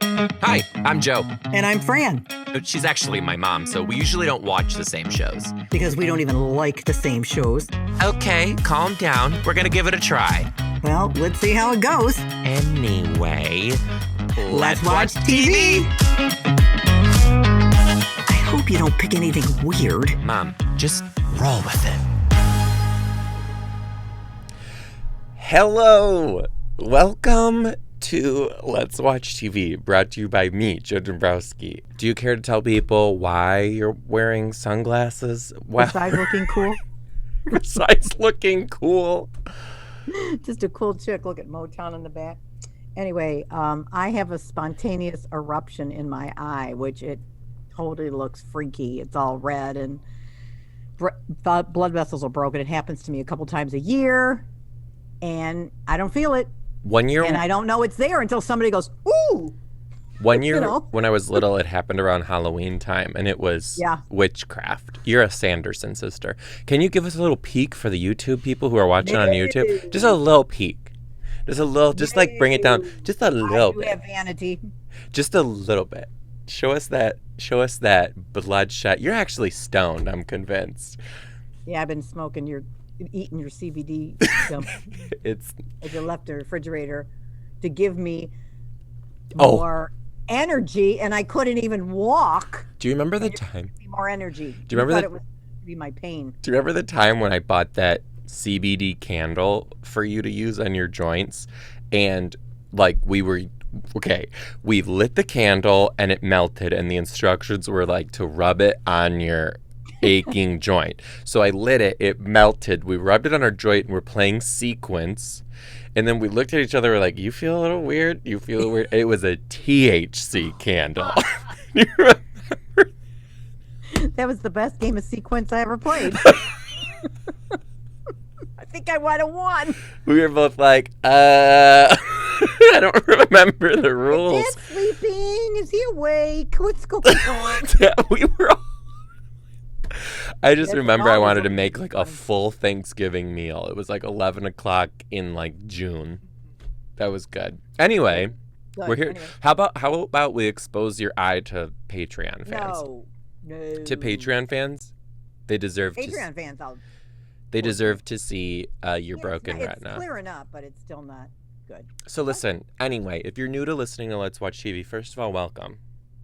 Hi, I'm Joe. And I'm Fran, She's actually my mom, so we usually don't watch the same shows. because we don't even like the same shows. Okay, calm down. We're gonna give it a try. Well, let's see how it goes. Anyway, Let's watch TV. I hope you don't pick anything weird. Mom, just roll with it. Hello! Welcome to Let's Watch TV, brought to you by me, Joe Dombrowski. Do you care to tell people why you're wearing sunglasses? Besides looking cool. Besides looking cool. Just a cool chick. Look at Motown in the back. Anyway, I have a spontaneous eruption in my eye, which it totally looks freaky. It's all red and blood vessels are broken. It happens to me a couple times a year, and I don't feel it. One year, And I don't know it's there until somebody goes, ooh. when I was little, it happened around Halloween time, and it was witchcraft. You're a Sanderson sister. Can you give us a little peek for the YouTube people who are watching on YouTube? Just a little peek. Just a little, just like bring it down. Just a little bit. I do have vanity. Just a little bit. Show us that bloodshot. You're actually stoned, I'm convinced. Yeah, I've been eating your CBD gum. It's as you left the refrigerator to give me more energy, and I couldn't even walk. Do you remember the time? More energy. Do you remember it was be my pain? Do you remember the time when I bought that CBD candle for you to use on your joints, and like we lit the candle and it melted, and the instructions were like to rub it on your aching joint. So I lit it, it melted, we rubbed it on our joint, and we're playing sequence, and then we looked at each other, we're like, you feel a little weird? It was a THC candle. You remember? That was the best game of sequence I ever played. I think I might have won. We were both like, I don't remember the rules. Is Dad sleeping? Is he awake? What's going on? We were all... I just remember I wanted to make like a full Thanksgiving meal. It was like 11 o'clock in like June. That was good. Anyway, we're here. Anyway. How about we expose your eye to Patreon fans? No. To Patreon fans? They deserve Patreon fans. They deserve to see your broken retina. It's clearing up, but it's still not good. So listen, anyway, if you're new to listening to Let's Watch TV, first of all, welcome.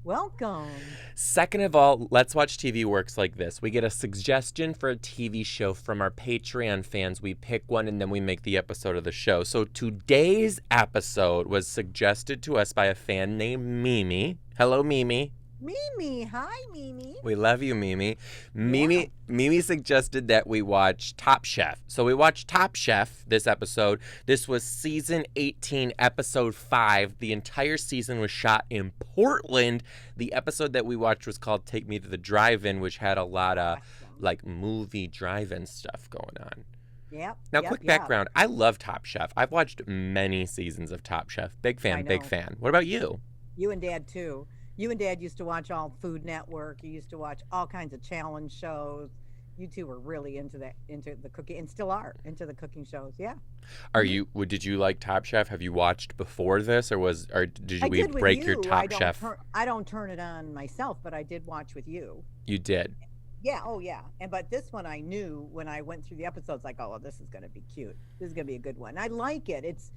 Welcome. Second of all, Let's Watch TV works like this. We get a suggestion for a TV show from our Patreon fans. We pick one, and then we make the episode of the show. So today's episode was suggested to us by a fan named Mimi. Hello, Mimi. Mimi. Hi, Mimi. We love you, Mimi. Mimi suggested that we watch Top Chef. So we watched Top Chef this episode. This was season 18, episode 5. The entire season was shot in Portland. The episode that we watched was called Take Me to the Drive-In, which had a lot of like movie drive-in stuff going on. Yep. Now, quick background. I love Top Chef. I've watched many seasons of Top Chef. Big fan, big fan. What about you? You and Dad, too. You and Dad used to watch all Food Network. You used to watch all kinds of challenge shows. You two were really into the cooking, and still are into the cooking shows. Yeah. Did you like Top Chef? Have you watched before this, or did we break your Top Chef? I don't turn it on myself, but I did watch with you. You did. Yeah. Oh, yeah. But this one I knew when I went through the episodes, like, oh, well, this is going to be cute. This is going to be a good one. I like it. It's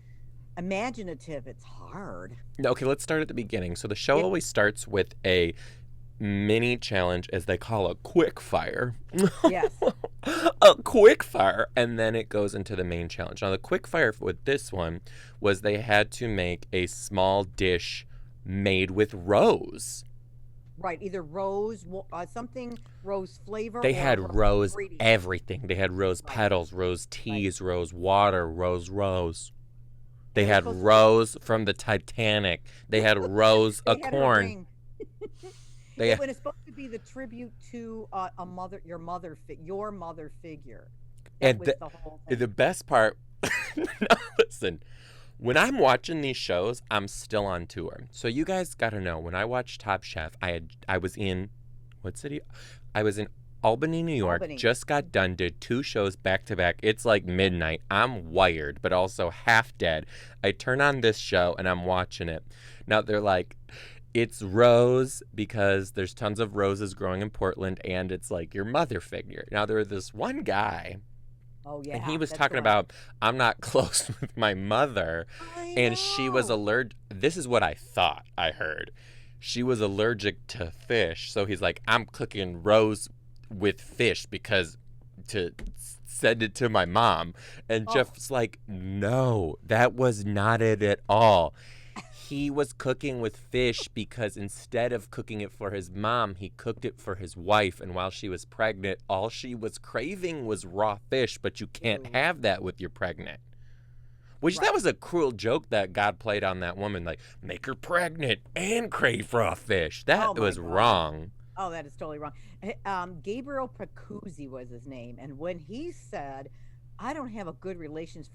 imaginative. It's hard. Okay, let's start at the beginning. So the show always starts with a mini challenge, as they call a quick fire. Yes. A quick fire, and then it goes into the main challenge. Now the quick fire with this one was they had to make a small dish made with rose. Right, either rose, something rose flavor. They had rose everything. They had rose petals, rose teas, rose water, rose. They had Rose from the Titanic. They had Rose, a corn. It was supposed to be the tribute to your mother figure. That was the whole thing. The best part. Now listen, when I'm watching these shows, I'm still on tour. So you guys got to know, when I watched Top Chef, I was in what city? I was in Albany, New York. Albany. Just got done, did 2 shows back to back. It's like midnight. I'm wired, but also half dead. I turn on this show and I'm watching it. Now they're like, it's Rose because there's tons of roses growing in Portland, and it's like your mother figure. Now there was this one guy, Oh yeah. and he was that's talking right. about, I'm not close with my mother, and she was know. allergic. This is what I thought I heard. She was allergic to fish, so he's like, I'm cooking Rose with fish because to send it to my mom. And Jeff's like, no, that was not it at all. He was cooking with fish because instead of cooking it for his mom, he cooked it for his wife. And while she was pregnant, all she was craving was raw fish, but you can't have that with you're pregnant. Which that was a cruel joke that God played on that woman, like, make her pregnant and crave raw fish. That was wrong. Oh, that is totally wrong. Gabriel Pacuzzi was his name. And when he said, I don't have a good relations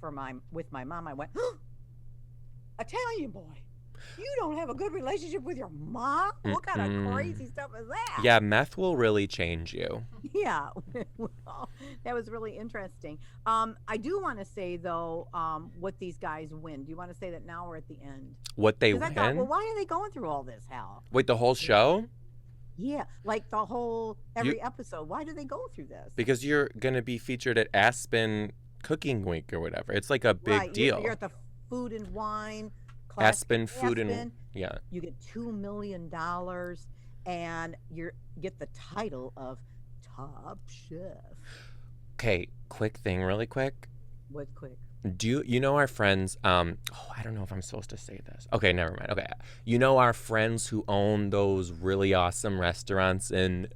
with my mom, I went, Italian boy. You don't have a good relationship with your mom? What kind of crazy stuff is that? Yeah, meth will really change you. Yeah. Well, that was really interesting. I do want to say, though, what these guys win. Do you want to say that now or at the end? What they win? I thought, well, why are they going through all this hell? Wait, the whole show? Yeah, like the whole, every episode. Why do they go through this? Because you're going to be featured at Aspen Cooking Week or whatever. It's like a big deal. You're at the Food and Wine. Aspen Food and yeah. You get $2 million and you get the title of Top Chef. Okay, quick thing, really quick. What's quick? Do you know our friends? I don't know if I'm supposed to say this. Okay, never mind. Okay, you know our friends who own those really awesome restaurants in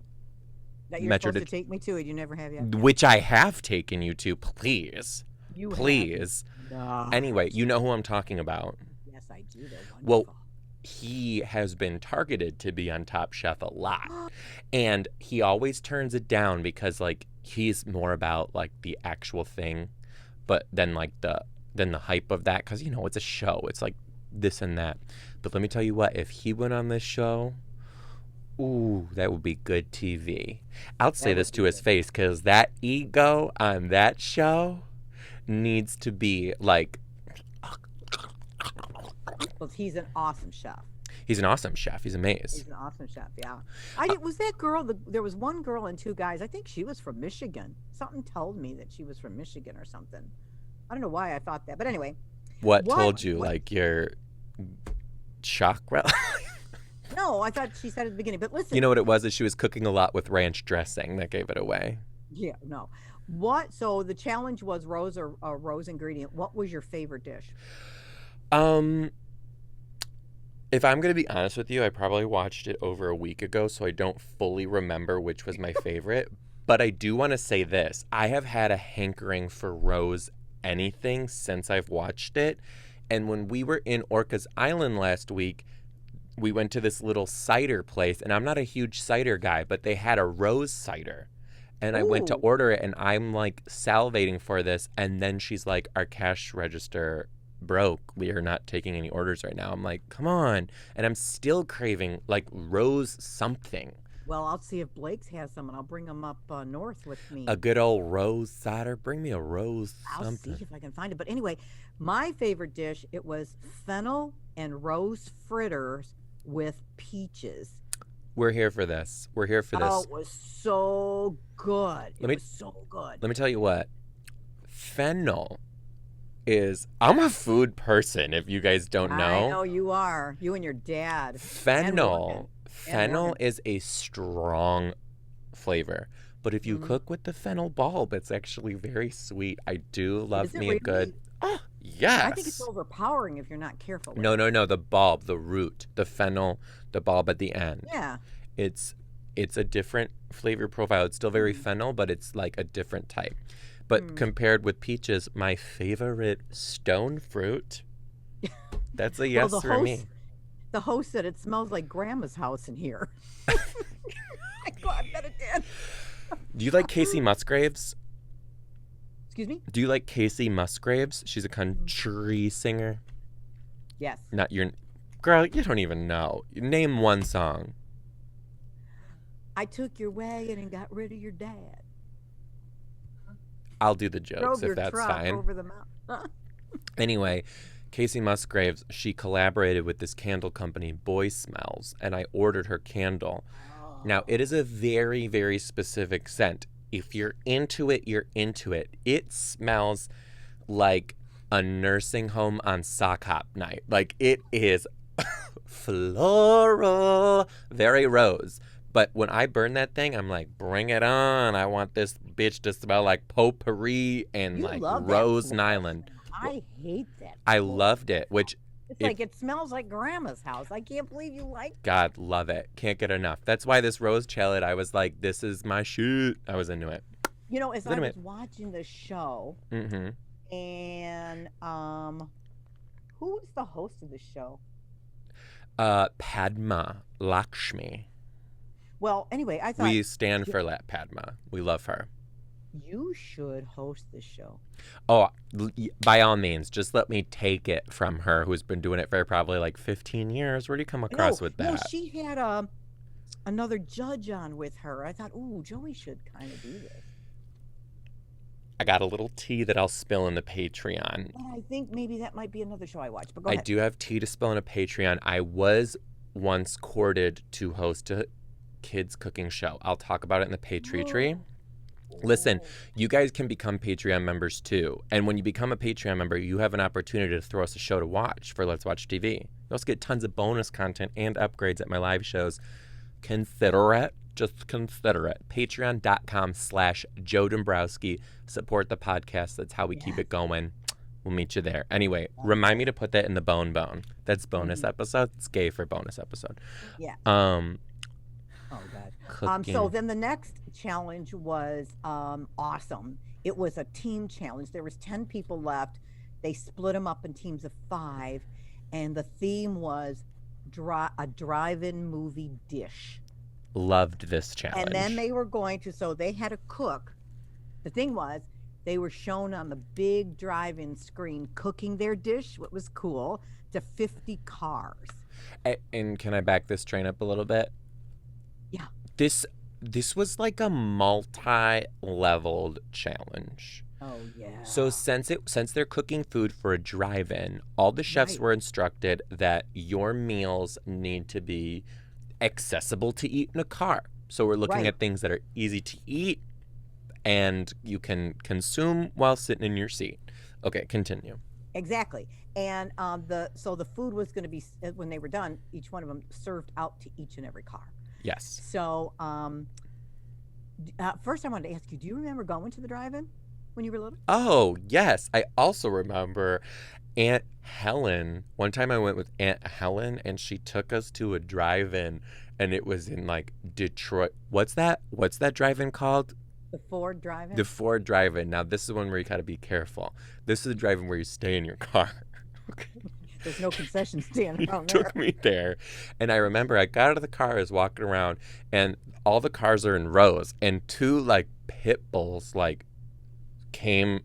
that you're supposed to take me to, and you never have yet. Which I have taken you to. Please, please. No. Anyway, you know who I'm talking about. Yes, I do. They're wonderful. Well, he has been targeted to be on Top Chef a lot, and he always turns it down because like he's more about like the actual thing, but then like the hype of that, because you know it's a show. It's like this and that. But let me tell you what, if he went on this show, ooh, that would be good TV. I'll say this to his face, because that ego on that show needs to be like. Well, he's an awesome chef. He's an awesome chef. He's amazing. He's an awesome chef, yeah. Was that girl, there was one girl and 2 guys. I think she was from Michigan. Something told me that she was from Michigan or something. I don't know why I thought that. But anyway. What told you? Like your chakra? No, I thought she said at the beginning. But listen. You know what it was? Is she was cooking a lot with ranch dressing. That gave it away. Yeah, no. So the challenge was rose or rose ingredient. What was your favorite dish? If I'm going to be honest with you, I probably watched it over a week ago, so I don't fully remember which was my favorite. But I do want to say this. I have had a hankering for rose anything since I've watched it. And when we were in Orcas Island last week, we went to this little cider place. And I'm not a huge cider guy, but they had a rose cider. And I went to order it, and I'm like salivating for this. And then she's like, our cash register broke. We are not taking any orders right now. I'm like, come on. And I'm still craving like rose something. Well, I'll see if Blake's has some, and I'll bring them up north with me. A good old rose cider. Bring me a rose I'll something. see if I can find it. But anyway, my favorite dish, it was fennel and rose fritters with peaches. We're here for this. We're here for this. Oh, it was so good. It was so good. Let me tell you what. Fennel is, I'm a food person, if you guys don't know. I know you are. You and your dad. Fennel is a strong flavor. But if you cook with the fennel bulb, it's actually very sweet. I do love me a good. Oh, yes. I think it's overpowering if you're not careful. No. The bulb, the root, the fennel, the bulb at the end. Yeah. It's a different flavor profile. It's still very fennel, but it's like a different type. But compared with peaches, my favorite stone fruit, that's a yes for me. The host said it smells like Grandma's house in here. I bet it did. Do you like Casey Musgraves? Excuse me? Do you like Casey Musgraves? She's a country singer. Yes. Not your... Girl, you don't even know. Name one song. I took your wagon and got rid of your dad. I'll do the jokes Drove if your that's truck fine. over the mountain. Anyway, Casey Musgraves, she collaborated with this candle company, Boy Smells, and I ordered her candle. Now, it is a very, very specific scent. If you're into it, you're into it. It smells like a nursing home on sock hop night. Like, it is floral, very rose. But when I burn that thing, I'm like, bring it on. I want this bitch to smell like potpourri and You like love that rose floral nylon. smell. I hate that. I floral loved it, smell. which It's if- like it smells like grandma's house. I can't believe you like God, love it. Can't get enough. That's why this rose chelid, I was like, this is my shit. I was into it. You know, as I Anyway. was watching the show, Mm-hmm. and who was the host of the show? Padma Lakshmi. Well, anyway, I thought We stand for Padma. We love her. you should host the show. Oh, by all means, just let me take it from her, who's been doing it for probably like 15 years. Where do you come across with that? No, she had another judge on with her. I thought, ooh, Joey should kind of do this. I got a little tea that I'll spill in the Patreon. But I think maybe that might be another show I watch. But go I ahead. do have tea to spill in a Patreon. I was once courted to host a kids cooking show. I'll talk about it in the Patreon. Listen, you guys can become Patreon members too. And when you become a Patreon member, you have an opportunity to throw us a show to watch for Let's Watch TV. You also get tons of bonus content and upgrades at my live shows. Consider it. Just consider it. Patreon.com/Joe Dombrowski. Support the podcast. That's how we keep it going. We'll meet you there. Anyway, remind me to put that in the bone. That's bonus episode. It's gay for bonus episode. Yeah. Oh God. Cooking. So then the next challenge was awesome. It was a team challenge. There was 10 people left. They split them up in teams of 5, and the theme was a drive-in movie dish. Loved this challenge. And then they were going to, so they had a cook. The thing was, they were shown on the big drive-in screen cooking their dish, what was cool, to 50 cars. And can I back this train up a little bit? Yeah. This was like a multi-leveled challenge. Oh yeah. So since they're cooking food for a drive-in, all the chefs were instructed that your meals need to be accessible to eat in a car. So we're looking at things that are easy to eat and you can consume while sitting in your seat. Okay, continue. Exactly. And the food was going to be, when they were done, each one of them served out to each and every car. Yes. So first I wanted to ask you, do you remember going to the drive-in when you were little? Oh, yes. I also remember Aunt Helen. One time I went with Aunt Helen and she took us to a drive-in and it was in like Detroit. What's that drive-in called? The Ford drive-in? The Ford drive-in. Now this is one where you got to be careful. This is a drive-in where you stay in your car. Okay. There's no concession stand around there. Took me there. And I remember I got out of the car, I was walking around, and all the cars are in rows. And 2 like pit bulls like came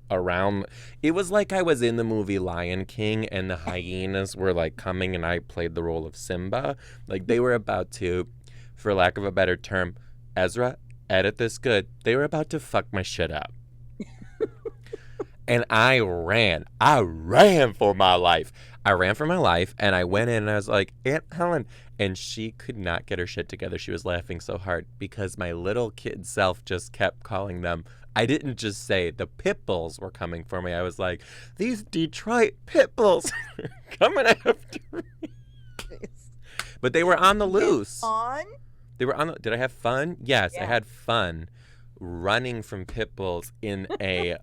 around. It was like I was in the movie Lion King and the hyenas were like coming and I played the role of Simba. Like they were about to, for lack of a better term, Ezra, edit this good. They were about to fuck my shit up. And I ran for my life. And I went in and I was like, Aunt Helen. And she could not get her shit together. She was laughing so hard because my little kid self just kept calling them. I didn't just say the pit bulls were coming for me. I was like, these Detroit pit bulls are coming after me. But they were on the loose. Fun? They were on the, did I have fun? Yes, yeah. I had fun running from pit bulls in a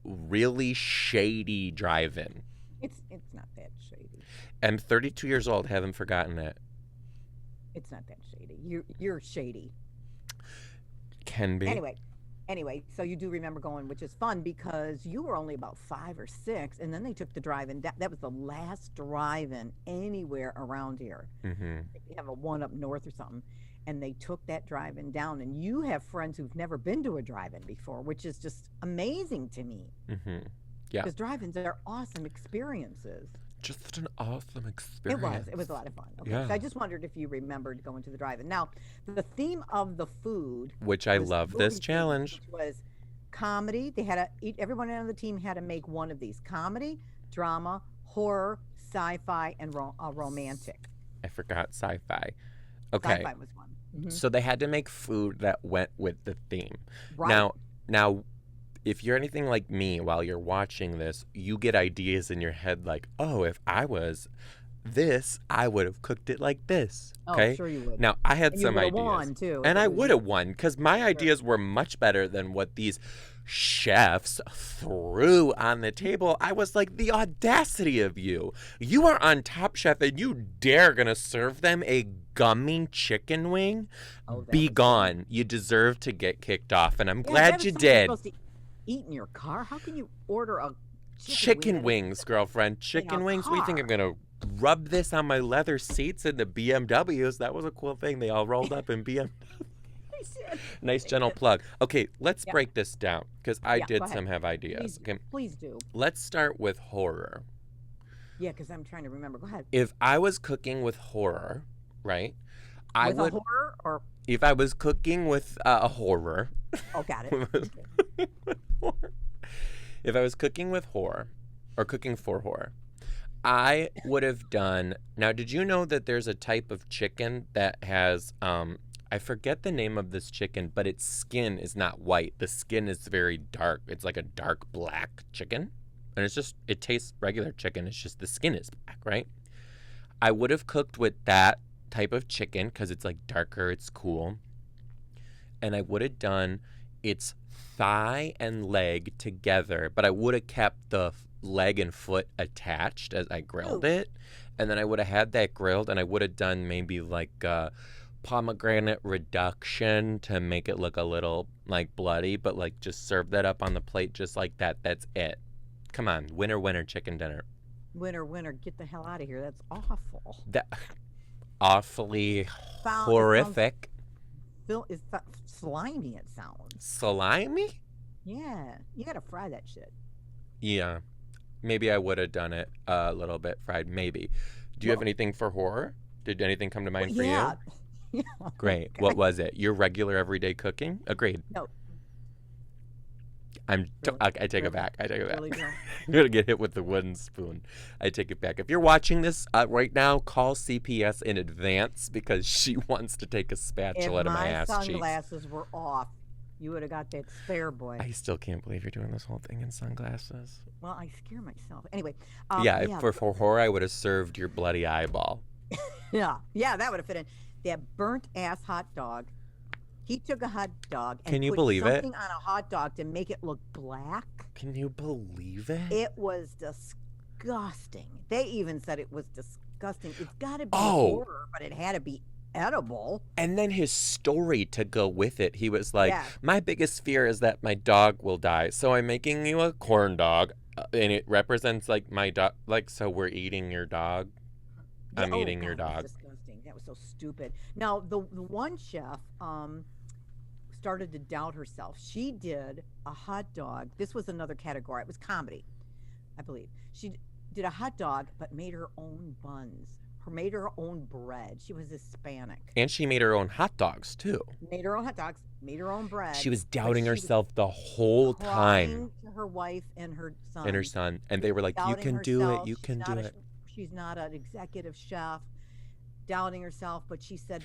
really shady drive-in. It's not that shady. I'm 32 years old. Haven't forgotten it. It's not that shady. You're shady. Can be. Anyway, so you do remember going, which is fun because you were only about 5 or 6, and then they took the drive-in. That was the last drive-in anywhere around here. Mm-hmm. They have a one up north or something, and they took that drive-in down. And you have friends who've never been to a drive-in before, which is just amazing to me. Mm-hmm. Yeah. Because drive-ins are awesome experiences. just an awesome experience. It was a lot of fun. Okay, Yeah. so I just wondered if you remembered going to the drive-in. Now, the theme of the food, Which I was love movie this themed, challenge. which was comedy. They had everyone on the team had to make one of these: comedy, drama, horror, sci-fi, and romantic. I forgot sci-fi. Okay. Sci-fi was one. So they had to make food that went with the theme. Right. Now, if you're anything like me while you're watching this, you get ideas in your head like, oh, if I was this, I would have cooked it like this. Okay? Oh, sure you would. Now, I had And you some would've ideas. won, too, if And it I was would you. have won because my ideas were much better than what these chefs threw on the table. I was like, the audacity of you. You are on Top Chef and you dare gonna serve them a gummy chicken wing? Oh, that Be was gone. You deserve to get kicked off, and I'm Yeah, glad that was you something you're did. supposed to eat in your car. How can you order a Chicken wing wings, girlfriend. Chicken wings. We think car. I'm gonna rub this on my leather seats in the BMWs. That was a cool thing. They all rolled up in BMW. Nice gentle plug. Okay, let's Yeah. break this down because I Yeah, did go ahead. some have ideas. Okay, Please do. let's start with horror. Yeah, because I'm trying to remember. Go ahead. If I was cooking with horror, right? I With would. a horror or If I was cooking with a horror. oh, got it. If I was cooking with horror or cooking for horror, I would have done. Now, did you know that there's a type of chicken that has I forget the name of this chicken, but its skin is not white. The skin is very dark. It's like a dark black chicken. And it tastes regular chicken. It's just the skin is black, right? I would have cooked with that type of chicken because it's like darker, it's cool. And I would have done its thigh and leg together, but I would have kept the leg and foot attached as I grilled it. And then I would have had that grilled, and I would have done maybe like pomegranate reduction to make it look a little like bloody, but like just serve that up on the plate just like that. That's it. Come on, winner chicken dinner. Winner, get the hell out of here. That's awful. That awfully Sounds- horrific. It's slimy. It sounds. Salami? Yeah, you gotta fry that shit. Yeah. Maybe I would have done it a little bit fried. Maybe. Do you have Well- anything for horror? Did anything come to mind for Yeah. you? Yeah. Great. What was it? Your regular everyday cooking? Agreed. No. I take it Really? back. I take it back. Really don't. I'm gonna get hit with the wooden spoon. I take it back. If you're watching this right now, call CPS in advance because she wants to take a If spatula to my my ass cheeks. sunglasses were off, you would have got that spare boy. I still can't believe you're doing this whole thing in sunglasses. Well, I scare myself. Anyway. For horror, I would have served your bloody eyeball. Yeah, that would have fit in. That burnt ass hot dog. He took a hot dog and Can you put believe it? something on a hot dog to make it look black. Can you believe it? It was disgusting. They even said it was disgusting. It's got to be Oh. horror, but it had to be edible. And then his story to go with it. He was like, Yeah. my biggest fear is that my dog will die. So I'm making you a corn dog. And it represents like my dog. Like, so we're eating your dog. I'm Yeah, eating your God, that dog. was disgusting. That was so stupid. Now, the one chef started to doubt herself. She did a hot dog. This was another category. It was comedy, I believe. She did a hot dog, but made her own buns. Made her own bread. She was Hispanic. And she made her own hot dogs, too. Made her own hot dogs. Made her own bread. She was but doubting she was herself the whole time. crying to her wife and her son. And her son. And they were like, you Doubting can do it. herself. You She's can do not it. She's not an executive chef. Doubting herself, but she said,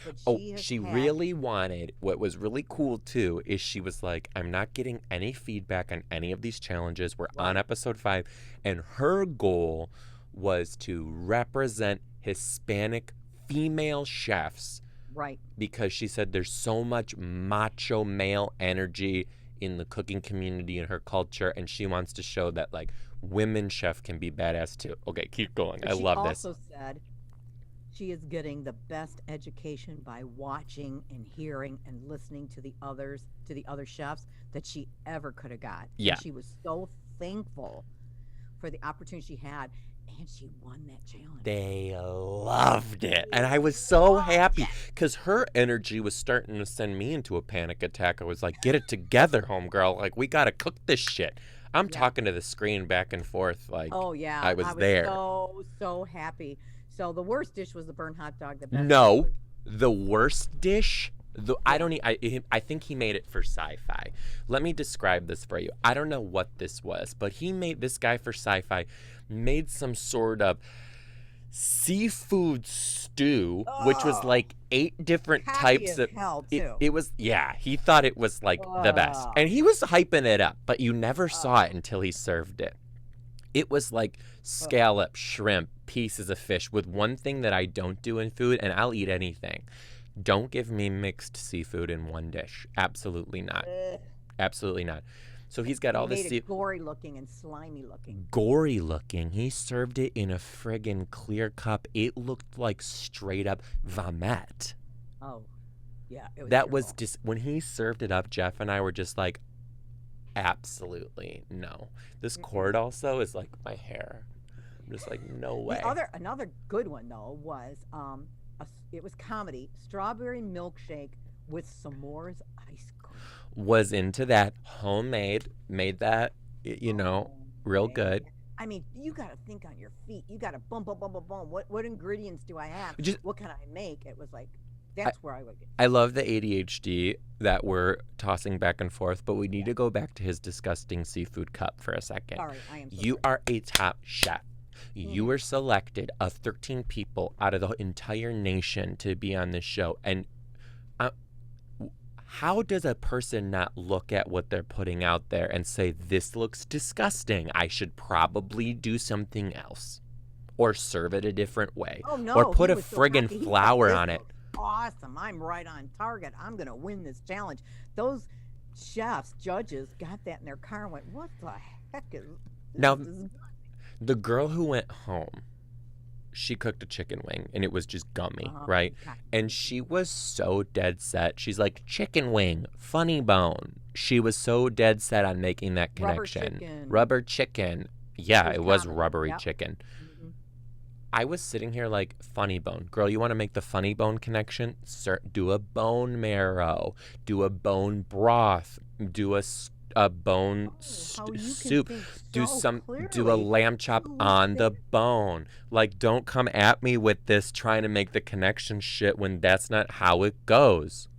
She really wanted, what was really cool too, is she was like, I'm not getting any feedback on any of these challenges. We're on episode 5. And her goal was to represent Hispanic female chefs. Right. Because she said there's so much macho male energy in the cooking community and her culture. And she wants to show that like women chef can be badass too. Okay, keep going. But I love this. She also said she is getting the best education by watching and hearing and listening to the other chefs that she ever could have got. Yeah. And she was so thankful for the opportunity she had, and she won that challenge. They loved it. And I was so happy because her energy was starting to send me into a panic attack. I was like, get it together, homegirl. Like, we got to cook this shit. I'm talking to the screen back and forth like Oh yeah, I was there. so happy. So the worst dish was the burnt hot dog. The best dish No, was, the worst dish. I Yeah. don't. I think he made it for Sci-Fi. Let me describe this for you. I don't know what this was, but this guy for Sci-Fi made some sort of seafood stew, which was like 8 different happy types as of. hell too. It was, yeah. He thought it was like the best, Ugh. and he was hyping it up, but you never saw it until he served it. It was like scallop, shrimp, pieces of fish with one thing that I don't do in food, and I'll eat anything. Don't give me mixed seafood in one dish. Absolutely not. Absolutely not. So he's got all He this made it gory looking and slimy looking. gory looking. He served it in a friggin' clear cup. It looked like straight up vomit. Oh, yeah. It was That was terrible. just when he served it up. Jeff and I were just like, absolutely no. This cord also is like my hair. I'm just like, no way. Another good one though was it was comedy, strawberry milkshake with s'mores ice cream. Was into that, homemade, made that, real man. good. I mean, you got to think on your feet. You got to boom, boom, boom, boom, boom. What ingredients do I have? What can I make? It was like, that's where I would get. I love the ADHD that we're tossing back and forth, but we need to go back to his disgusting seafood cup for a second. Sorry, I am so You sorry. are a top chef. You were selected of 13 people out of the entire nation to be on this show. And how does a person not look at what they're putting out there and say, this looks disgusting, I should probably do something else? Or serve it a different way? Oh, no. Or put he a was so friggin' happy. He flower thought, on "This it. looks awesome. I'm right on target. I'm going to win this challenge." Those chefs, judges, got that in their car and went, "What the heck is this?" Now, This is the girl who went home, she cooked a chicken wing and it was just gummy, right? God. And she was so dead set. She's like, chicken wing, funny bone. She was so dead set on making that Rubber connection. chicken. Rubber chicken. Yeah, It it was was comedy. rubbery Yep. chicken. Mhm. I was sitting here like, funny bone. Girl, you want to make the funny bone connection? Do a bone marrow. Do a bone broth. Do a bone how you can soup. think Do so do a clearly. lamb chop Who would on the think- bone. Like, don't come at me with this trying to make the connection shit when that's not how it goes.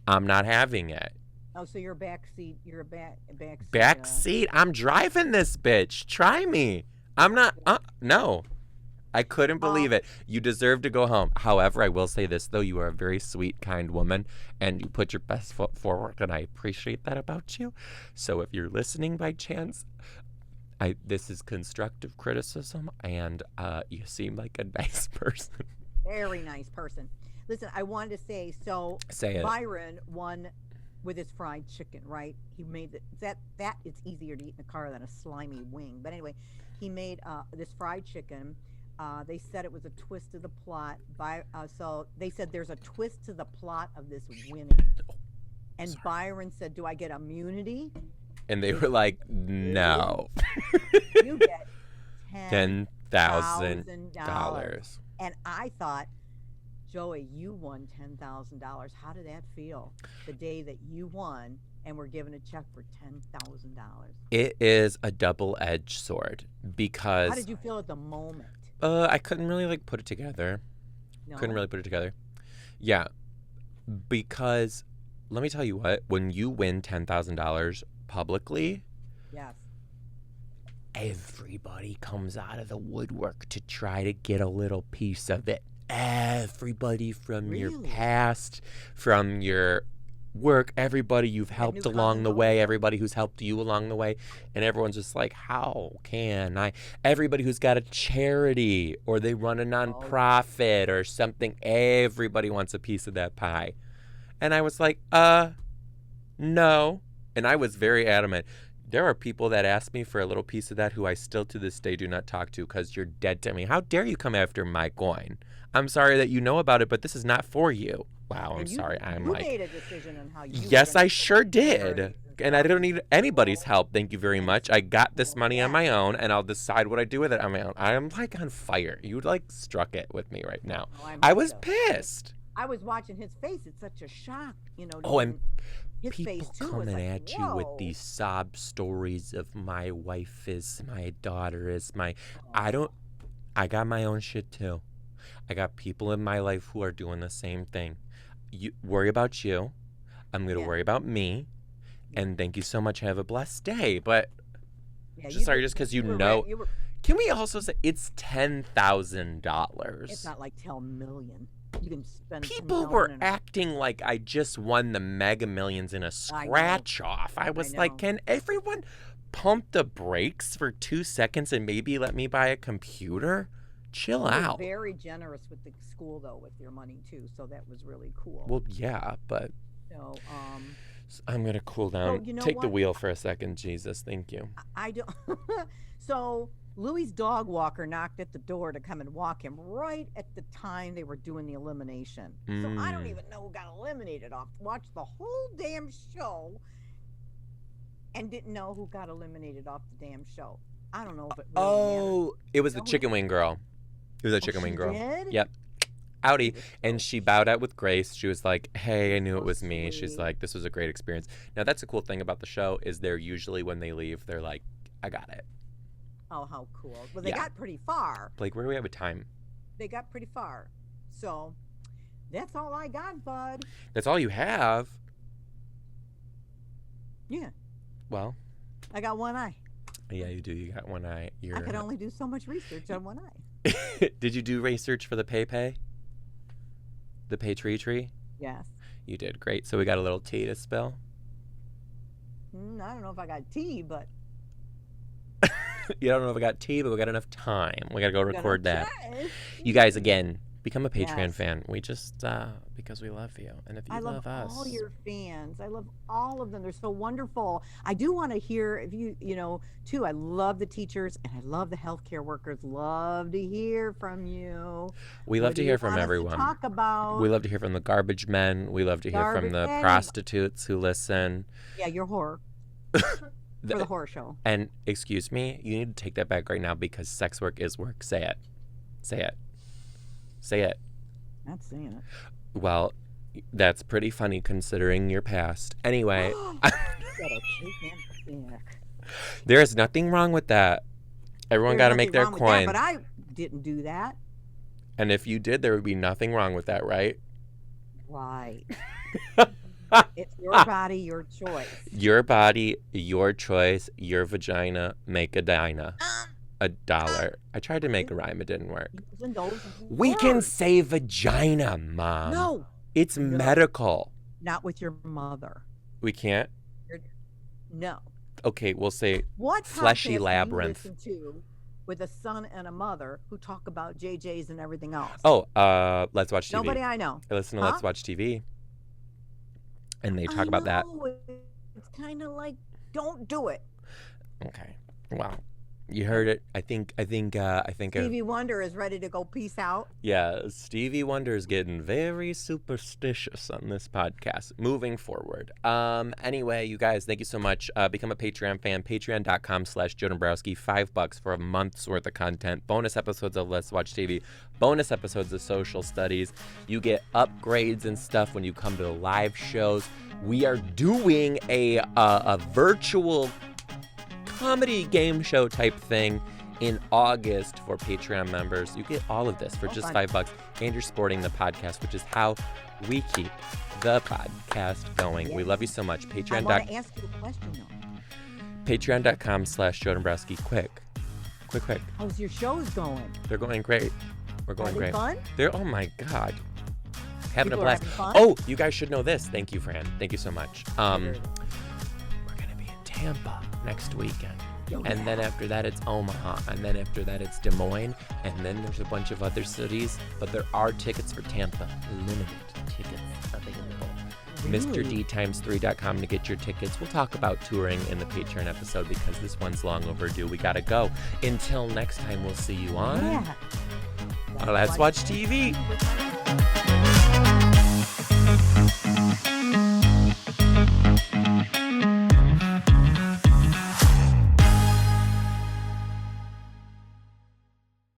I'm not having it. Oh, so you're a backseat. You're a backseat. Back seat. I'm driving this bitch. Try me. I'm not. No. I couldn't believe it. You deserve to go home. However, I will say this, though. You are a very sweet, kind woman, and you put your best foot forward, and I appreciate that about you. So if you're listening by chance, this is constructive criticism, and you seem like a nice person. Very nice person. Listen, I wanted to say, so Say it. Byron won with his fried chicken, right? He made that it's easier to eat in the car than a slimy wing. But anyway, he made this fried chicken. They said it was a twist to the plot. So they said there's a twist to the plot of this winning. And Byron said, "Do I get immunity?" And they were like, no. You get $10,000. And I thought, Joey, you won $10,000. How did that feel the day that you won and were given a check for $10,000? It is a double-edged sword because How did you feel at the moment? I couldn't really put it together. No? Couldn't really put it together. Yeah, because let me tell you what, when you win $10,000 publicly, Yes. everybody comes out of the woodwork to try to get a little piece of it. Everybody from your Really? past, from your work, everybody you've helped along the way, everybody who's helped you along the way, and everyone's just like, how can I? Everybody who's got a charity or they run a nonprofit or something, everybody wants a piece of that pie. And I was like, no. And I was very adamant. There are people that ask me for a little piece of that who I still to this day do not talk to because you're dead to me. How dare you come after my coin? I'm sorry that you know about it, but this is not for you. Wow, I'm sorry. You made a decision on how you. Yes, I sure did. And I don't need anybody's help. Thank you very much. I got this money on my own, and I'll decide what I do with it on my own. I am like on fire. You struck it with me right now. I was pissed. I was watching his face. It's such a shock, Oh, and his face People too was coming like, at you with whoa. these sob stories of my wife is, my daughter is, I got my own shit too. I got people in my life who are doing the same thing. You worry about you. I'm going to Yeah. worry about me. And thank you so much. Have a blessed day. But Yeah, just because you were know. right. You were, Can we also say it's $10,000? it's not like 10 million. You can spend People 10 were million acting like I just won the Mega Millions in a scratch off. I was like, can everyone pump the brakes for 2 seconds and maybe let me buy a computer? Chill out. You were very generous with the school though, with your money too, so that was really cool. Well, yeah, but So, I'm gonna cool down. So, you know Take the what? wheel for a second, Jesus. Thank you. I don't. So Louis's dog walker knocked at the door to come and walk him right at the time they were doing the elimination. So I don't even know who got eliminated off. Watched the whole damn show and didn't know who got eliminated off the damn show. I don't know if it really mattered. It was the chicken wing girl. It was a chicken wing girl. Did? Yep. Howdy. And she bowed out with grace. She was like, hey, I knew it was me. She's Sweet. like, this was a great experience. Now, that's a cool thing about the show is they're usually, when they leave, they're like, I got it. Oh, how cool. Well, they got pretty far. Blake, where do we have a time? They got pretty far. So that's all I got, bud. That's all you have? Yeah. Well. I got one eye. Yeah, you do. You got one eye. I could only do so much research on one eye. Did you do research for the pay? The pay tree? Yes. You did. Great. So we got a little tea to spill? I don't know if I got tea, but... You don't know if I got tea, but we got enough time. We got to go record that. Try. You guys, again, become a Patreon Yes. fan. We just, because we love you. And if you love us. I love all your fans. I love all of them. They're so wonderful. I do want to hear, if you know, too, I love the teachers and I love the healthcare workers. Love to hear from you. We love to hear from everyone. Talk about. We love to hear from the garbage men. We love to hear from the prostitutes who listen. Yeah, you're whore. For the horror show. And excuse me, you need to take that back right now because sex work is work. Say it. Say it. Say it. Not saying it. Well, that's pretty funny considering your past. Anyway. There is nothing wrong with that. Everyone got to make their coin. But I didn't do that. And if you did, there would be nothing wrong with that, right? Right. It's your body, your choice. Your body, your choice, your vagina, make a dina. $1. I tried to make a rhyme, it didn't work. We can say vagina, Mom. No. It's medical. Not with your mother. We can't? No. Okay, we'll say what fleshy podcast labyrinth. Do you listen to with a son and a mother who talk about JJs and everything else? Oh, Let's Watch TV. Nobody I know. I listen to Let's Watch TV. And they talk about that. It's kind of like, don't do it. Okay. Wow. You heard it. I think. Stevie Wonder is ready to go peace out. Yeah, Stevie Wonder is getting very superstitious on this podcast. Moving forward. Anyway, you guys, thank you so much. Become a Patreon fan. Patreon.com/Joe Dombrowski. $5 for a month's worth of content. Bonus episodes of Let's Watch TV. Bonus episodes of Social Studies. You get upgrades and stuff when you come to the live shows. We are doing a virtual comedy game show type thing in August for Patreon members. You get all of this for just $5, and you're supporting the podcast, which is how we keep the podcast going. Yeah. We love you so much. Patreon. I want to ask you a question though. Patreon.com/Joe Dombrowski. Quick. How's your shows going? They're going great. We're going great. Fun? They're, oh my God. Having People a blast. Oh, you guys should know this. Thank you, Fran. Thank you so much. We're going to be in Tampa next weekend. And then after that, it's Omaha. And then after that, it's Des Moines. And then there's a bunch of other cities. But there are tickets for Tampa. Limited tickets available. Really? MrDtimes3.com to get your tickets. We'll talk about touring in the Patreon episode because this one's long overdue. We got to go. Until next time, we'll see you on... Yeah. Let's Watch TV.